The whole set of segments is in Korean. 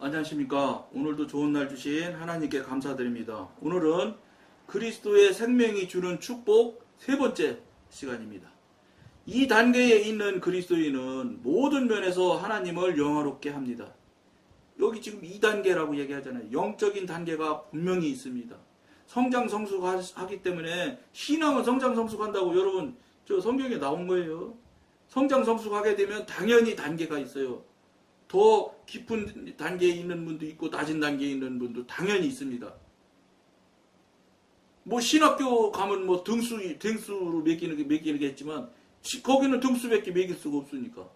안녕하십니까. 오늘도 좋은 날 주신 하나님께 감사드립니다. 오늘은 그리스도의 생명이 주는 축복 세 번째 시간입니다. 이 단계에 있는 그리스도인은 모든 면에서 하나님을 영화롭게 합니다. 여기 지금 2단계라고 얘기하잖아요. 영적인 단계가 분명히 있습니다. 성장 성숙하기 때문에 신앙은 성장 성숙한다고 여러분 저 성경에 나온 거예요. 성장 성숙하게 되면 당연히 단계가 있어요. 더 깊은 단계에 있는 분도 있고 낮은 단계에 있는 분도 당연히 있습니다. 뭐 신학교 가면 뭐 등수로 매기겠지만 거기는 등수밖에 매길 수가 없으니까.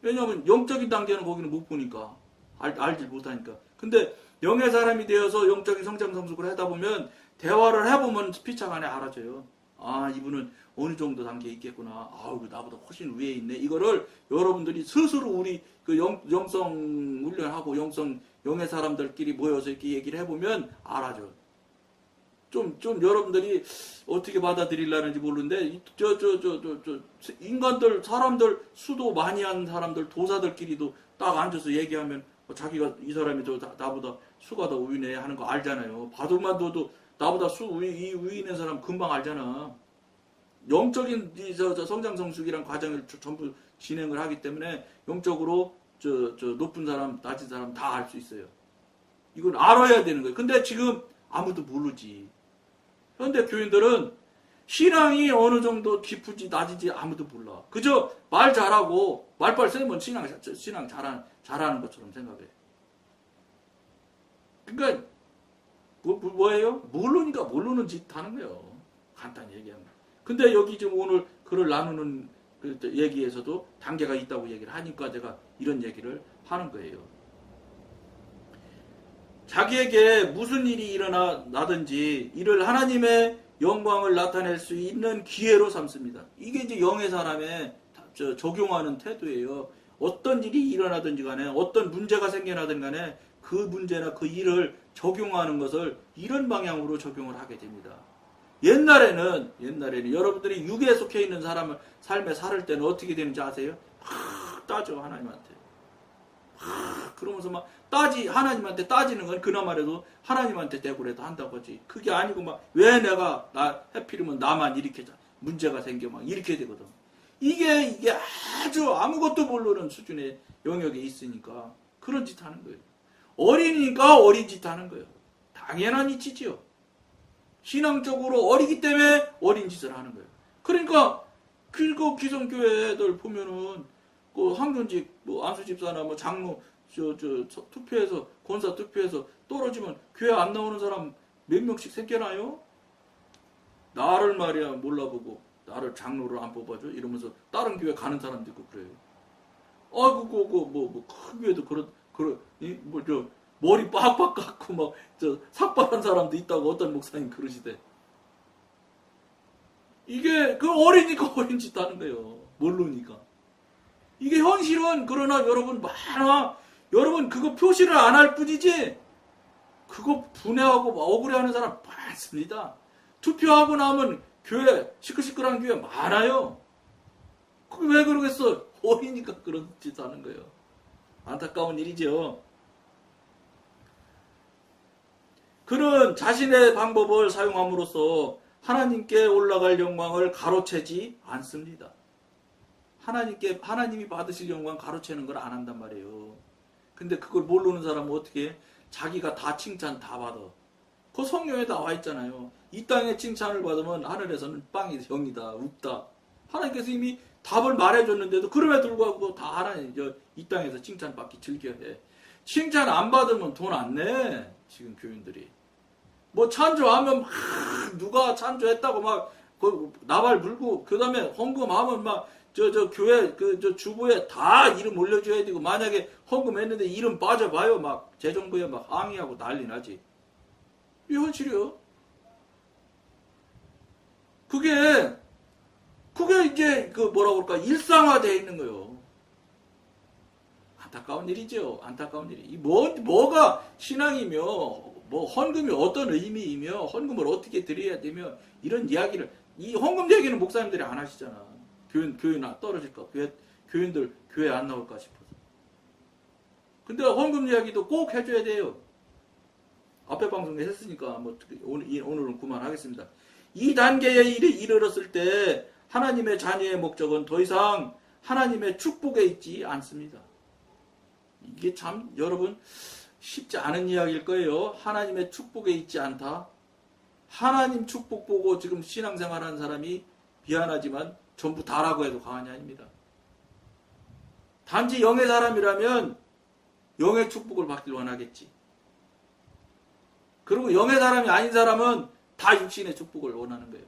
왜냐하면 영적인 단계는 거기는 못 보니까 알지 못하니까. 근데 영의 사람이 되어서 영적인 성장 성숙을 하다 보면 대화를 해보면 피착 안에 알아져요. 아, 이분은 어느 정도 단계에 있겠구나. 아우, 나보다 훨씬 위에 있네. 이거를 여러분들이 스스로 우리 그 영성 훈련하고 영의 사람들끼리 모여서 이렇게 얘기를 해보면 알아져. 좀 여러분들이 어떻게 받아들이려는지 모르는데, 인간들, 사람들, 수도 많이 한 사람들, 도사들끼리도 딱 앉아서 얘기하면 자기가 이 사람이 나보다 수가 더 위네 하는 거 알잖아요. 바둑만 둬도 나보다 위 있는 사람 금방 알잖아. 영적인 성장 성숙이란 과정을 전부 진행을 하기 때문에 영적으로 높은 사람, 낮은 사람 다 알 수 있어요. 이건 알아야 되는 거예요. 근데 지금 아무도 모르지. 현대 교인들은 신앙이 어느 정도 깊은지 낮은지 아무도 몰라. 그저 말 잘하고 말빨 쓰면 신앙 잘하는 것처럼 생각해. 그러니까 뭐예요? 모르니까 모르는 짓 하는 거예요. 간단히 얘기하면. 근데 여기 지금 오늘 글을 나누는 그 얘기에서도 단계가 있다고 얘기를 하니까 제가 이런 얘기를 하는 거예요. 자기에게 무슨 일이 일어나든지 이를 하나님의 영광을 나타낼 수 있는 기회로 삼습니다. 이게 이제 영의 사람의 적용하는 태도예요. 어떤 일이 일어나든지 간에 어떤 문제가 생겨나든 간에 그 문제나 그 일을 적용하는 것을 이런 방향으로 적용을 하게 됩니다. 옛날에는 여러분들이 육에 속해 있는 사람을 삶에 살을 때는 어떻게 되는지 아세요? 막 따져 하나님한테. 그러면서 막 하나님한테 따지는 건 그나마라도 하나님한테 대고래도 한다고 하지. 그게 아니고 막 왜 내가 해필이면 나만 이렇게 문제가 생겨 막 이렇게 되거든. 이게 아주 아무것도 모르는 수준의 영역에 있으니까 그런 짓 하는 거예요. 어리니까 어린 짓 하는 거예요. 당연한 이치지요. 신앙적으로 어리기 때문에 어린 짓을 하는 거예요. 그러니까 그 기성교회들 보면은 그 황교직 안수집사나 뭐 장로 투표해서 권사 투표해서 떨어지면 교회 안 나오는 사람 몇 명씩 생겨나요? 나를 말이야 몰라보고 나를 장로를 안 뽑아줘 이러면서 다른 교회 가는 사람도 있고 그래요. 아이고 큰 교회도 머리 빡빡 깎고 막 삭발한 사람도 있다고 어떤 목사님 그러시대. 이게 그 어리니까 어린 짓 하는 거예요. 모르니까. 이게 현실은 그러나 여러분 많아. 여러분 그거 표시를 안 할 뿐이지 그거 분해하고 억울해하는 사람 많습니다. 투표하고 나면 교회 시끌시끌한 교회 많아요. 그게 왜 그러겠어? 어리니까 그런 짓 하는 거예요. 안타까운 일이죠. 그는 자신의 방법을 사용함으로써 하나님께 올라갈 영광을 가로채지 않습니다. 하나님이 받으실 영광 가로채는 걸 안 한단 말이에요. 근데 그걸 모르는 사람은 어떻게 해? 자기가 다 칭찬 다 받아. 그 성경에 나와 있잖아요. 이 땅에 칭찬을 받으면 하늘에서는 빵이 영이다, 없다. 하나님께서 이미 답을 말해줬는데도 그럼에도 불구하고 다 하나님 이 땅에서 칭찬받기 즐겨해. 칭찬 안 받으면 돈 안 내. 지금 교인들이. 뭐 찬조하면 막 누가 찬조했다고 막 나발 불고 그 다음에 헌금하면 막 교회 주보에 다 이름 올려줘야 되고 만약에 헌금했는데 이름 빠져봐요 막 재정부에 막 항의하고 난리 나지. 이 현실이요. 그게 이제 뭐라고 그럴까 일상화되어 있는 거예요. 안타까운 일이죠. 안타까운 일이. 뭐가 신앙이며 뭐 헌금이 어떤 의미이며 헌금을 어떻게 드려야 되며 이런 이야기를 이 헌금 얘기는 목사님들이 안 하시잖아. 교인 떨어질까? 교인들 교회 안 나올까 싶어서. 근데 헌금 이야기도 꼭 해줘야 돼요. 앞에 방송에 했으니까 뭐 오늘은 그만하겠습니다. 이 단계에 이르렀을 때 하나님의 자녀의 목적은 더 이상 하나님의 축복에 있지 않습니다. 이게 참 여러분 쉽지 않은 이야기일 거예요. 하나님의 축복에 있지 않다. 하나님 축복 보고 지금 신앙생활하는 사람이 미안하지만 전부 다라고 해도 과언이 아닙니다. 단지 영의 사람이라면 영의 축복을 받길 원하겠지. 그리고 영의 사람이 아닌 사람은 다 육신의 축복을 원하는 거예요.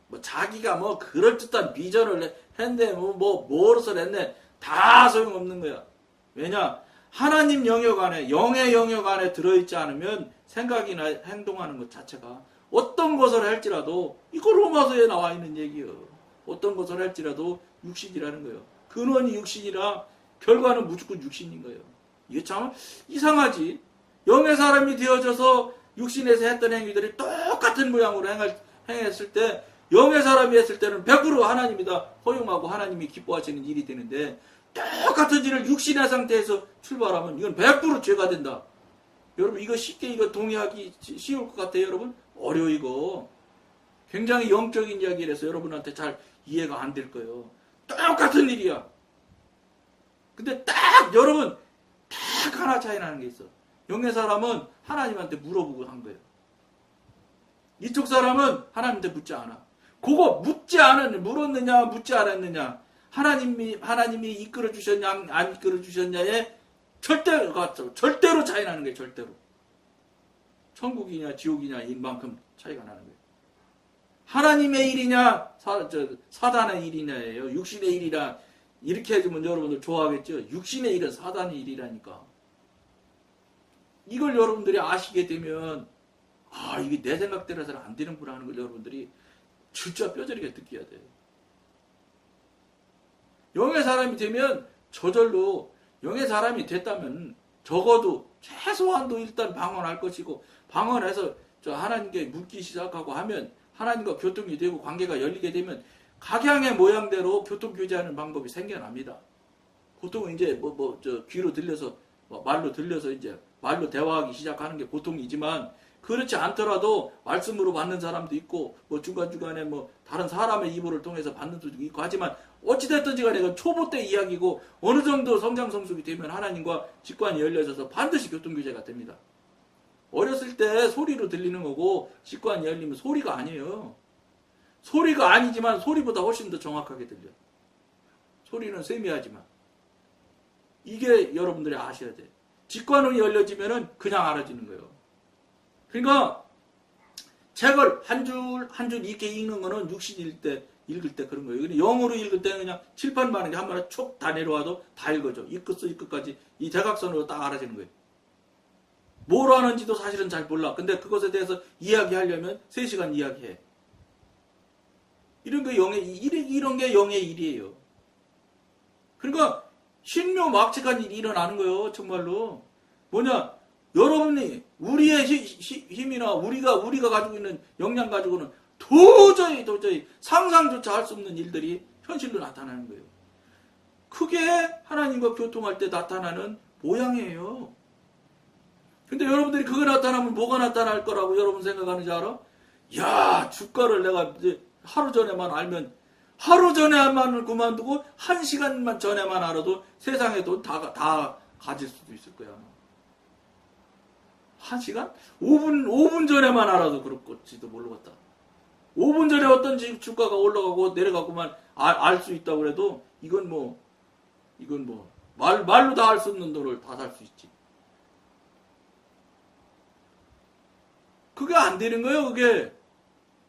뭐 자기가 뭐 그럴듯한 비전을 했네, 뭐엇을 했네, 다 소용없는 거야. 왜냐? 하나님 영역 안에, 영의 영역 안에 들어있지 않으면 생각이나 행동하는 것 자체가 어떤 것을 할지라도, 이거 로마서에 나와 있는 얘기예요. 어떤 것을 할지라도 육신이라는 거예요. 근원이 육신이라 결과는 무조건 육신인 거예요. 이게 참 이상하지. 영의 사람이 되어져서 육신에서 했던 행위들이 똑같은 모양으로 행했을 때, 영의 사람이 했을 때는 100% 하나님이 다 허용하고 하나님이 기뻐하시는 일이 되는데, 똑같은 일을 육신의 상태에서 출발하면 이건 100% 죄가 된다. 여러분 이거 쉽게 이거 동의하기 쉬울 것 같아요. 여러분 어려워. 이거 굉장히 영적인 이야기라서 여러분한테 잘 이해가 안 될 거예요. 똑같은 일이야. 근데 딱 여러분 딱 하나 차이 나는 게 있어. 영의 사람은 하나님한테 물어보고 한 거예요. 이쪽 사람은 하나님한테 묻지 않아. 그거 묻지 않았느냐, 물었느냐, 묻지 않았느냐, 하나님이 이끌어 주셨냐, 안 이끌어 주셨냐에 절대로 차이 나는 거예요. 절대로. 천국이냐, 지옥이냐, 이만큼 차이가 나는 거예요. 하나님의 일이냐, 사단의 일이냐예요. 육신의 일이라, 이렇게 해주면 여러분들 좋아하겠죠? 육신의 일은 사단의 일이라니까. 이걸 여러분들이 아시게 되면, 이게 내 생각대로서는 안 되는구나 하는 걸 여러분들이 진짜 뼈저리게 느껴야 돼요. 영의 사람이 되면 저절로, 영의 사람이 됐다면 적어도 최소한도 일단 방언할 것이고, 방언해서 하나님께 묻기 시작하고 하면 하나님과 교통이 되고 관계가 열리게 되면 각양의 모양대로 교통교제하는 방법이 생겨납니다. 보통은 이제 귀로 들려서 말로 들려서 이제 말로 대화하기 시작하는 게 보통이지만, 그렇지 않더라도 말씀으로 받는 사람도 있고 중간중간에 다른 사람의 입으로 통해서 받는 수도 있고 하지만, 어찌됐든지 간에 이건 초보 때 이야기고 어느 정도 성장 성숙이 되면 하나님과 직관이 열려져서 반드시 교통교제가 됩니다. 어렸을 때 소리로 들리는 거고 직관이 열리면 소리가 아니에요. 소리가 아니지만 소리보다 훨씬 더 정확하게 들려. 소리는 세미하지만. 이게 여러분들이 아셔야 돼요. 직관이 열려지면은 그냥 알아지는 거예요. 그러니까 책을 한 줄 이렇게 읽는 거는 육신일 때 읽을 때 그런 거예요. 근데 영어로 읽을 때는 그냥 칠판 반응이 한 번에 쭉 다 내려와도 다 읽어져. 이 끝부터 이 끝까지 이 대각선으로 딱 알아지는 거예요. 뭘 하는지도 사실은 잘 몰라. 근데 그것에 대해서 이야기하려면 3시간 이야기해. 이런 게 영의 일이에요. 그러니까 신묘막측한 일이 일어나는 거예요. 정말로. 뭐냐? 여러분이 우리의 힘이나 우리가 가지고 있는 역량 가지고는 도저히 상상조차 할 수 없는 일들이 현실로 나타나는 거예요. 크게 하나님과 교통할 때 나타나는 모양이에요. 근데 여러분들이 그거 나타나면 뭐가 나타날 거라고 여러분 생각하는지 알아? 야, 주가를 내가 이제 하루 전에만 알면, 하루 전에만 그만두고 1시간만 전에만 알아도 세상에 돈 다 가질 수도 있을 거야. 1시간? 5분 전에만 알아도 그렇지도 모르겠다. 5분 전에 어떤 주가가 올라가고 내려가고만 알 수 있다고 그래도 이건 말로 다 알 수 없는 돈을 다 살 수 있지. 그게 안 되는 거예요, 그게.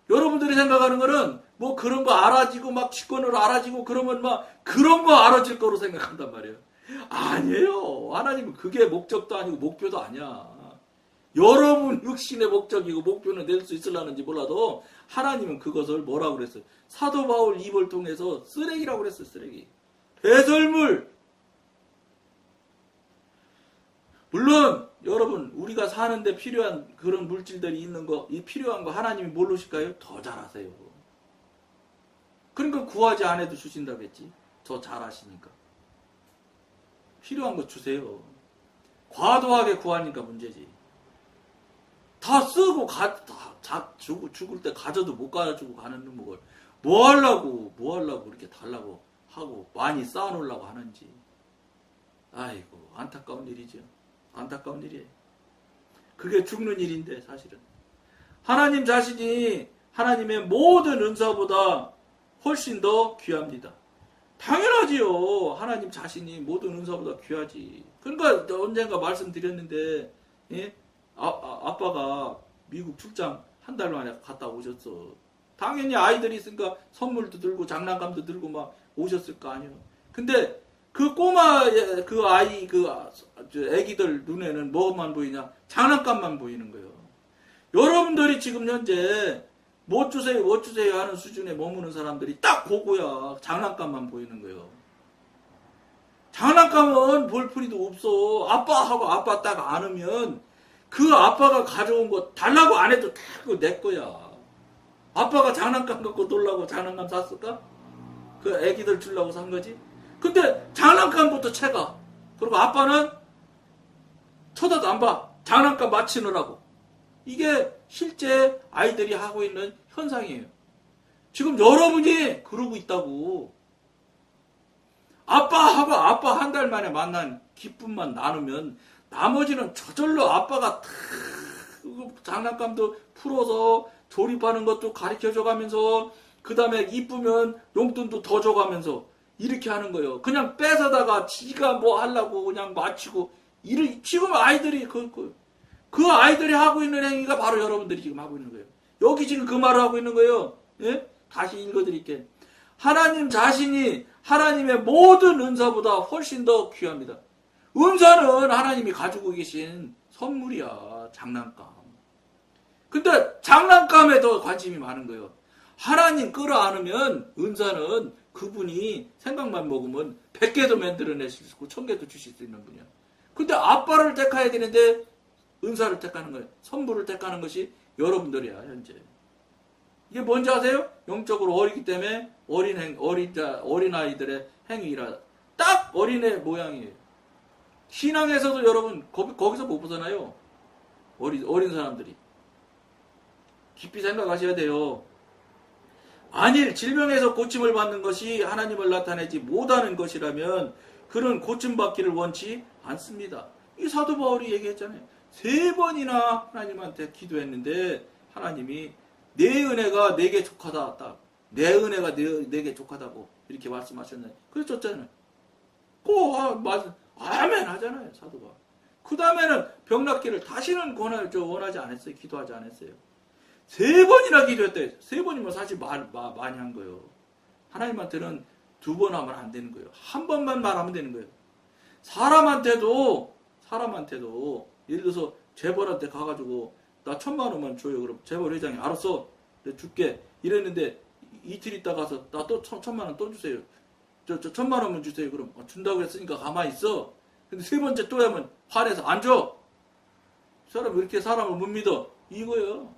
여러분들이 생각하는 거는 그런 거 알아지고 직권으로 알아지고 그러면 그런 거 알아질 거로 생각한단 말이에요. 아니에요. 하나님은 그게 목적도 아니고 목표도 아니야. 여러분 육신의 목적이고 목표는 낼 수 있을라는지 몰라도 하나님은 그것을 뭐라고 그랬어요? 사도 바울 입을 통해서 쓰레기라고 그랬어요. 쓰레기. 배설물. 물론 여러분 우리가 사는데 필요한 그런 물질들이 있는 거, 이 필요한 거 하나님이 모르실까요? 더 잘하세요. 그러니까 구하지 않아도 주신다겠지. 더 잘하시니까. 필요한 거 주세요. 과도하게 구하니까 문제지. 다 쓰고 죽을 때 가져도 못 가지고 가는 놈을 뭐 하려고 이렇게 달라고 하고 많이 쌓아놓으려고 하는지. 아이고, 안타까운 일이죠. 안타까운 일이에요. 그게 죽는 일인데 사실은. 하나님 자신이 하나님의 모든 은사보다 훨씬 더 귀합니다. 당연하지요. 하나님 자신이 모든 은사보다 귀하지. 그러니까 언젠가 말씀드렸는데, 예? 아빠가 미국 출장 한 달 만에 갔다 오셨어. 당연히 아이들이 있으니까 선물도 들고 장난감도 들고 막 오셨을 거 아니에요. 근데 그 꼬마, 그 아이, 애기들 눈에는 뭐만 보이냐? 장난감만 보이는 거예요. 여러분들이 지금 현재 못 주세요 하는 수준에 머무는 사람들이 딱 그거야. 장난감만 보이는 거예요. 장난감은 볼 풀이도 없어. 아빠하고 아빠 딱 안으면 그 아빠가 가져온 거 달라고 안 해도 다 그거 내 거야. 아빠가 장난감 갖고 놀라고 장난감 샀을까? 그 애기들 주려고 산 거지? 근데 장난감부터 채가. 그리고 아빠는 쳐다도 안 봐. 장난감 맞히느라고. 이게 실제 아이들이 하고 있는 현상이에요. 지금 여러분이 그러고 있다고. 아빠하고 아빠 한 달 만에 만난 기쁨만 나누면 나머지는 저절로 아빠가 다 장난감도 풀어서 조립하는 것도 가르쳐 줘가면서 그 다음에 이쁘면 용돈도 더 줘가면서 이렇게 하는 거예요. 그냥 뺏어다가 지가 뭐 하려고 그냥 맞추고 지금 아이들이 그 아이들이 하고 있는 행위가 바로 여러분들이 지금 하고 있는 거예요. 여기 지금 그 말을 하고 있는 거예요. 예? 다시 읽어드릴게요. 하나님 자신이 하나님의 모든 은사보다 훨씬 더 귀합니다. 은사는 하나님이 가지고 계신 선물이야. 장난감. 근데 장난감에 더 관심이 많은 거예요. 하나님 끌어안으면 은사는 그분이 생각만 먹으면 100개도 만들어내실 수 있고 1000개도 주실 수 있는 분이야. 근데 아빠를 택해야 되는데 은사를 택하는 거예요. 선물을 택하는 것이 여러분들이야, 현재. 이게 뭔지 아세요? 영적으로 어리기 때문에 어린아이들의 행위라. 딱 어린애 모양이에요. 신앙에서도 여러분, 거기서 못 벗어나요. 어린 사람들이. 깊이 생각하셔야 돼요. 만일 질병에서 고침을 받는 것이 하나님을 나타내지 못하는 것이라면 그는 고침받기를 원치 않습니다. 이 사도 바울이 얘기했잖아요. 3번이나 하나님한테 기도했는데 하나님이 내 은혜가 내게 족하다. 딱. 내 은혜가 내게 족하다고 이렇게 말씀하셨나요? 그래서 줬잖아요. 맞아. 아멘 하잖아요. 사도 바울. 그 다음에는 병낫기를 다시는 원하지 않았어요. 기도하지 않았어요. 3번이나 기도했대요. 3번이면 사실 많이 한 거예요. 하나님한테는 2번 하면 안 되는 거예요. 한 번만 말하면 되는 거예요. 사람한테도 예를 들어서 재벌한테 가가지고 나 1000만 원만 줘요. 그럼 재벌 회장이 알았어. 내가 줄게. 이랬는데 이틀 있다 가서 나 또 1000만 원 또 주세요. 저 1000만 원만 주세요. 그럼 준다고 했으니까 가만히 있어. 근데 3번째 또 하면 화내서 안 줘. 사람 이렇게 사람을 못 믿어. 이거예요.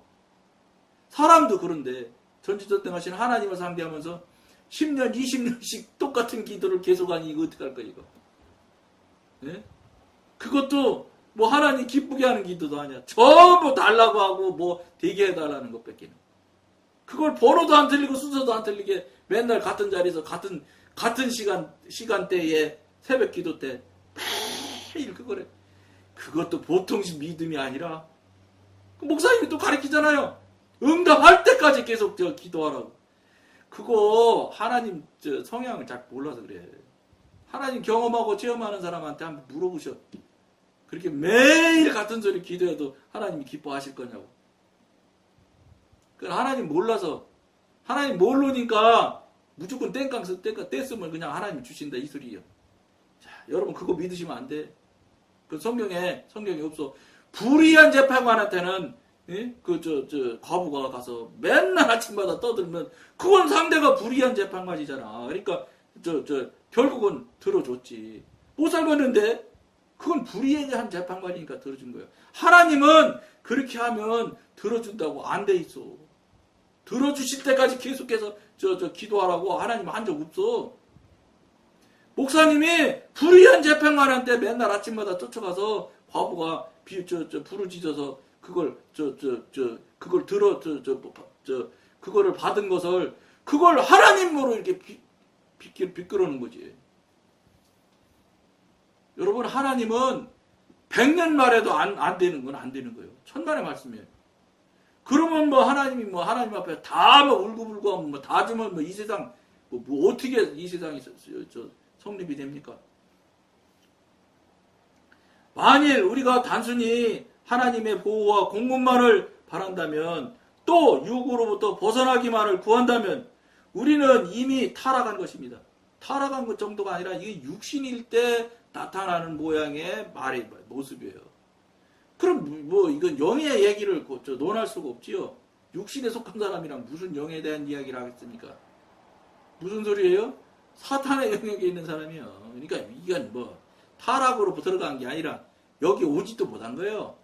사람도 그런데 전지전능하신 하나님을 상대하면서 10년, 20년씩 똑같은 기도를 계속하니 이거 어떡할 거야 이거. 네? 그것도 뭐 하나님 기쁘게 하는 기도도 아니야. 전부 달라고 하고 뭐 되게 해달라는 것밖에는. 그걸 번호도 안 틀리고 순서도 안 틀리게 맨날 같은 자리에서 같은 시간대에 새벽 기도 때 매일 그거래. 그것도 보통 믿음이 아니라 목사님이 또 가르치잖아요. 응답할 때까지 계속 기도하라고. 그거 하나님 성향을 잘 몰라서 그래. 하나님 경험하고 체험하는 사람한테 한번 물어보셔. 그렇게 매일 같은 소리 기도해도 하나님이 기뻐하실 거냐고. 그건 하나님 몰라서. 하나님 모르니까 무조건 땡깡 떼쓰면 그냥 하나님이 주신다 이 소리예요. 자, 여러분 그거 믿으시면 안 돼. 그 성경에 없어. 불의한 재판관한테는 과부가 가서 맨날 아침마다 떠들면 그건 상대가 불의한 재판관이잖아. 그러니까 결국은 들어줬지. 못 살겠는데 그건 불의한 재판관이니까 들어준 거예요. 하나님은 그렇게 하면 들어준다고 안 돼 있어. 들어주실 때까지 계속해서 기도하라고 하나님 한 적 없어. 목사님이 불의한 재판관한테 맨날 아침마다 쫓아가서 바보가 부르짖어서 그걸 그걸 그거를 받은 것을 그걸 하나님으로 이렇게 비끄러는 거지. 여러분, 하나님은 100년 말해도 안 되는 건 안 되는 거예요. 천만의 말씀이에요. 그러면 뭐 하나님이 뭐 하나님 앞에 다 뭐 울고불고 하면 뭐 다 주면 뭐 이 세상 뭐 어떻게 이 세상이 성립이 됩니까? 만일 우리가 단순히 하나님의 보호와 공급만을 바란다면, 또 유혹으로부터 벗어나기만을 구한다면 우리는 이미 타락한 것입니다. 타락한 것 정도가 아니라 이게 육신일 때 나타나는 모양의 말의 모습이에요. 그럼 뭐 이건 영의 얘기를 논할 수가 없지요. 육신에 속한 사람이랑 무슨 영에 대한 이야기를 하겠습니까? 무슨 소리예요? 사탄의 영역에 있는 사람이요. 그러니까 이건 뭐 타락으로 들어간 게 아니라 여기 오지도 못한 거예요.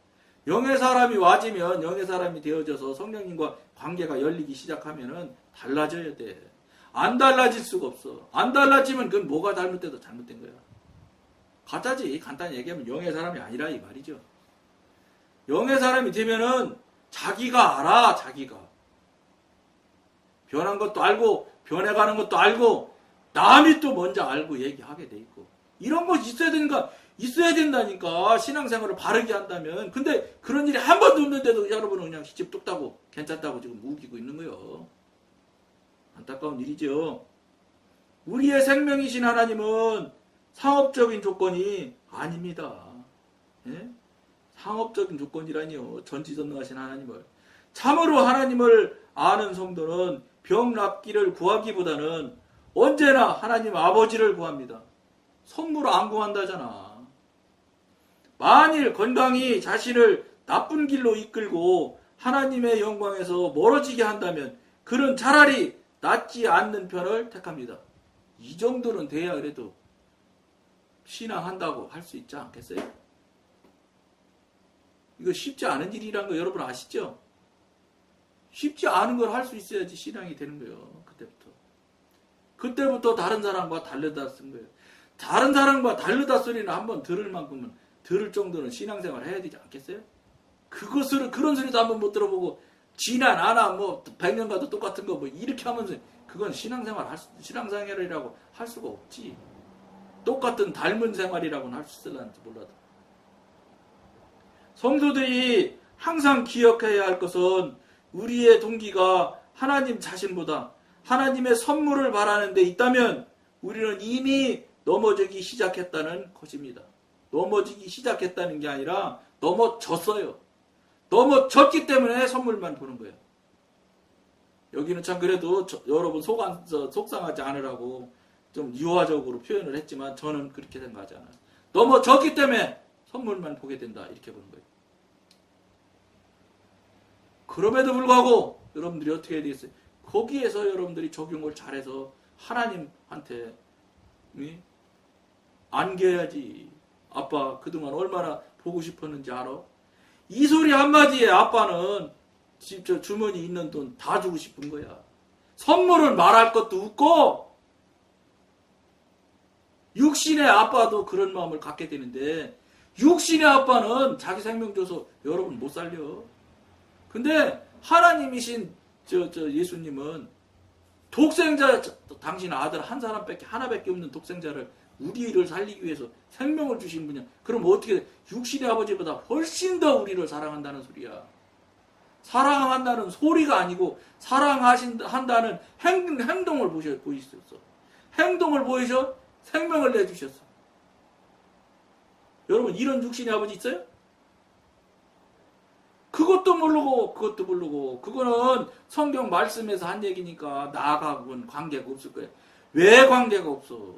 영의 사람이 와지면 영의 사람이 되어져서 성령님과 관계가 열리기 시작하면은 달라져야 돼. 안 달라질 수가 없어. 안 달라지면 그건 뭐가 잘못돼도 잘못된 거야. 가짜지. 간단히 얘기하면 영의 사람이 아니라 이 말이죠. 영의 사람이 되면은 자기가 알아. 자기가 변한 것도 알고 변해가는 것도 알고 남이 또 먼저 알고 얘기하게 돼 있고, 이런 거 있어야 된다니까. 신앙생활을 바르게 한다면. 근데 그런 일이 한 번도 없는데도 여러분은 그냥 시집 뚝따고 괜찮다고 지금 우기고 있는 거예요. 안타까운 일이죠. 우리의 생명이신 하나님은 상업적인 조건이 아닙니다. 예? 상업적인 조건이라니요. 전지전능하신 하나님을. 참으로 하나님을 아는 성도는 병 낫기를 구하기보다는 언제나 하나님 아버지를 구합니다. 선물 안 구한다잖아. 만일 건강이 자신을 나쁜 길로 이끌고 하나님의 영광에서 멀어지게 한다면 그는 차라리 낫지 않는 편을 택합니다. 이 정도는 돼야 그래도 신앙한다고 할 수 있지 않겠어요? 이거 쉽지 않은 일이란 거 여러분 아시죠? 쉽지 않은 걸 할 수 있어야지 신앙이 되는 거예요. 그때부터 다른 사람과 다르다 쓴 거예요. 다른 사람과 다르다 소리는 한번 들을 만큼은, 들을 정도는 신앙생활 해야 되지 않겠어요? 그런 소리도 한번 못 들어보고 지나 나나 뭐 100년 가도 똑같은 거 뭐 이렇게 하면서 그건 신앙생활이라고 할 수가 없지. 똑같은 닮은 생활이라고는 할 수 있을런지 몰라도. 성도들이 항상 기억해야 할 것은 우리의 동기가 하나님 자신보다 하나님의 선물을 바라는 데 있다면 우리는 이미 넘어지기 시작했다는 것입니다. 넘어지기 시작했다는 게 아니라 넘어졌어요. 넘어졌기 때문에 선물만 보는 거예요. 여기는 참 그래도 여러분 속상하지 않으라고 좀 유화적으로 표현을 했지만 저는 그렇게 생각하지 않아요. 넘어졌기 때문에 선물만 보게 된다, 이렇게 보는 거예요. 그럼에도 불구하고 여러분들이 어떻게 해야 되겠어요? 거기에서 여러분들이 적용을 잘해서 하나님한테 안겨야지. 아빠 그동안 얼마나 보고 싶었는지 알아? 이 소리 한마디에 아빠는 진짜 주머니 있는 돈 다 주고 싶은 거야. 선물은 말할 것도 없고, 육신의 아빠도 그런 마음을 갖게 되는데 육신의 아빠는 자기 생명 줘서 여러분 못 살려. 근데 하나님이신 예수님은 독생자, 당신 아들 한 사람밖에 하나밖에 없는 독생자를 우리를 살리기 위해서 생명을 주신 분이야. 그럼 어떻게 육신의 아버지보다 훨씬 더 우리를 사랑한다는 소리야. 사랑한다는 소리가 아니고 사랑한다는 행동을 보이셨어. 행동을 보이셔 생명을 내주셨어. 여러분 이런 육신의 아버지 있어요? 그것도 모르고 그거는 성경 말씀에서 한 얘기니까 나하고는 관계가 없을 거예요. 왜 관계가 없어?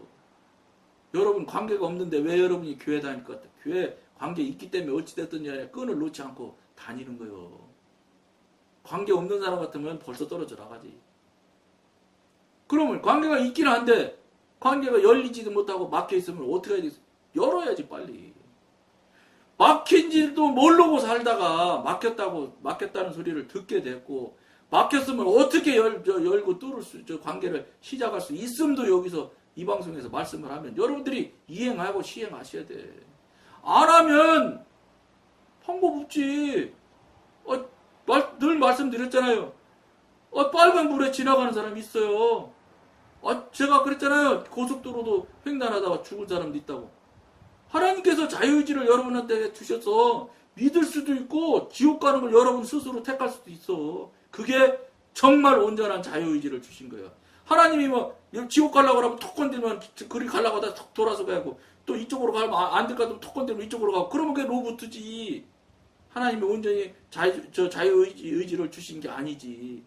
여러분 관계가 없는데 왜 여러분이 교회 다닐 것 같아? 교회 관계 있기 때문에 어찌됐든 끈을 놓지 않고 다니는 거예요. 관계 없는 사람 같으면 벌써 떨어져 나가지. 그러면 관계가 있기는 한데 관계가 열리지도 못하고 막혀있으면 어떻게 해야 되겠어? 열어야지 빨리. 막힌지도 모르고 살다가 막혔다는 소리를 듣게 됐고, 막혔으면 어떻게 열고 뚫을 관계를 시작할 수 있음도 여기서 이 방송에서 말씀을 하면 여러분들이 이행하고 시행하셔야 돼. 안 하면 방법 없지. 늘 말씀드렸잖아요. 빨간 불에 지나가는 사람이 있어요. 제가 그랬잖아요. 고속도로도 횡단하다가 죽은 사람도 있다고. 하나님께서 자유의지를 여러분한테 주셔서 믿을 수도 있고 지옥 가는 걸 여러분 스스로 택할 수도 있어. 그게 정말 온전한 자유의지를 주신 거예요. 하나님이 지옥 가려고 하면 턱 건들면 그리 가려고 하다 턱 돌아서 가고 또 이쪽으로 가면 안 될 것 같으면 턱 건들면 이쪽으로 가고 그러면 그게 로봇이지. 하나님이 온전히 자유의지를 주신 게 아니지.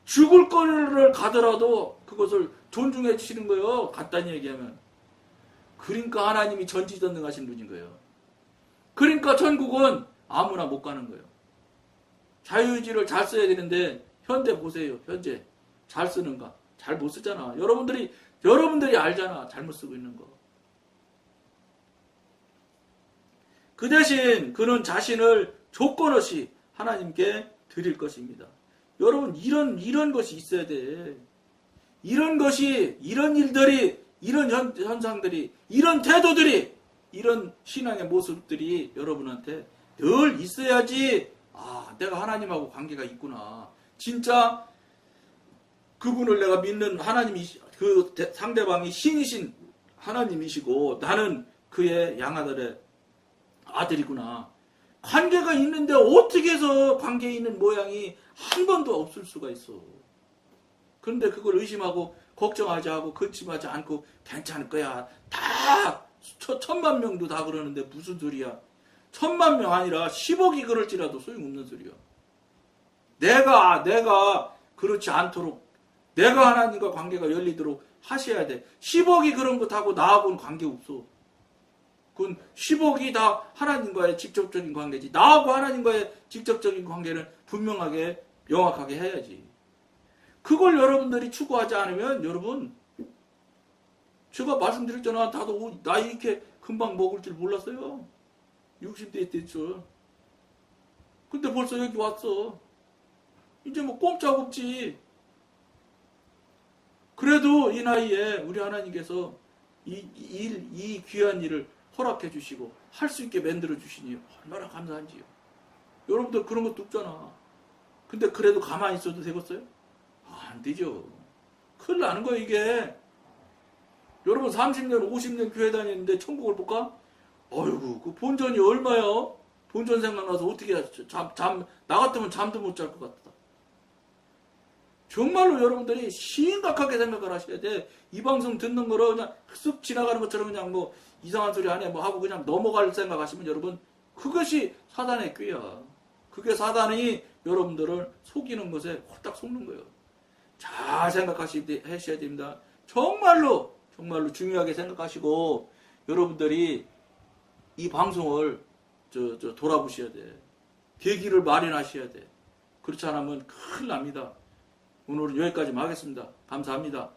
죽을 거를 가더라도 그것을 존중해 주시는 거예요. 간단히 얘기하면. 그러니까 하나님이 전지전능하신 분인 거예요. 그러니까 천국은 아무나 못 가는 거예요. 자유의지를 잘 써야 되는데 현대 보세요. 현재 잘 쓰는가? 잘 못 쓰잖아. 여러분들이 알잖아. 잘못 쓰고 있는 거. 그 대신 그는 자신을 조건 없이 하나님께 드릴 것입니다. 여러분 이런 것이 있어야 돼. 이런 것이 이런 일들이 이런 현상들이 이런 태도들이 이런 신앙의 모습들이 여러분한테 늘 있어야지 내가 하나님하고 관계가 있구나. 진짜 그분을 내가 믿는 하나님이 그 상대방이 신이신 하나님이시고 나는 그의 양아들의 아들이구나. 관계가 있는데 어떻게 해서 관계에 있는 모양이 한 번도 없을 수가 있어. 그런데 그걸 의심하고 걱정하지 않고 근심하지 않고 괜찮을 거야. 다 1,000,000명도 다 그러는데 무슨 소리야. 1,000,000명 아니라 10억이 그럴지라도 소용없는 소리야. 내가 그렇지 않도록 내가 하나님과 관계가 열리도록 하셔야 돼. 10억이 그런 것하고 나하고는 관계없어. 그건 10억이 다 하나님과의 직접적인 관계지. 나하고 하나님과의 직접적인 관계는 분명하게 명확하게 해야지. 그걸 여러분들이 추구하지 않으면 여러분 제가 말씀드렸잖아. 나도 나 이렇게 금방 먹을 줄 몰랐어요. 60대 때죠. 근데 벌써 여기 왔어. 이제 뭐 꼼짝없지. 그래도 이 나이에 우리 하나님께서 이 귀한 일을 허락해 주시고 할 수 있게 만들어 주시니 얼마나 감사한지요. 여러분들 그런 것도 없잖아. 근데 그래도 가만히 있어도 되겠어요? 안 되죠. 큰일 나는 거예요 이게. 여러분 30년 50년 교회 다녔는데 천국을 못 가? 어이구 그 본전이 얼마요? 본전 생각나서 어떻게 나 같으면 잠도 못 잘 것 같다. 정말로 여러분들이 심각하게 생각을 하셔야 돼. 이 방송 듣는 거로 그냥 쓱 지나가는 것처럼 그냥 뭐 이상한 소리 하네 뭐 하고 그냥 넘어갈 생각하시면 여러분 그것이 사단의 꾀야. 그게 사단이 여러분들을 속이는 것에 홀딱 속는 거예요. 잘 생각하셔야 됩니다. 정말로 중요하게 생각하시고 여러분들이 이 방송을 돌아보셔야 돼. 계기를 마련하셔야 돼. 그렇지 않으면 큰일 납니다. 오늘은 여기까지만 하겠습니다. 감사합니다.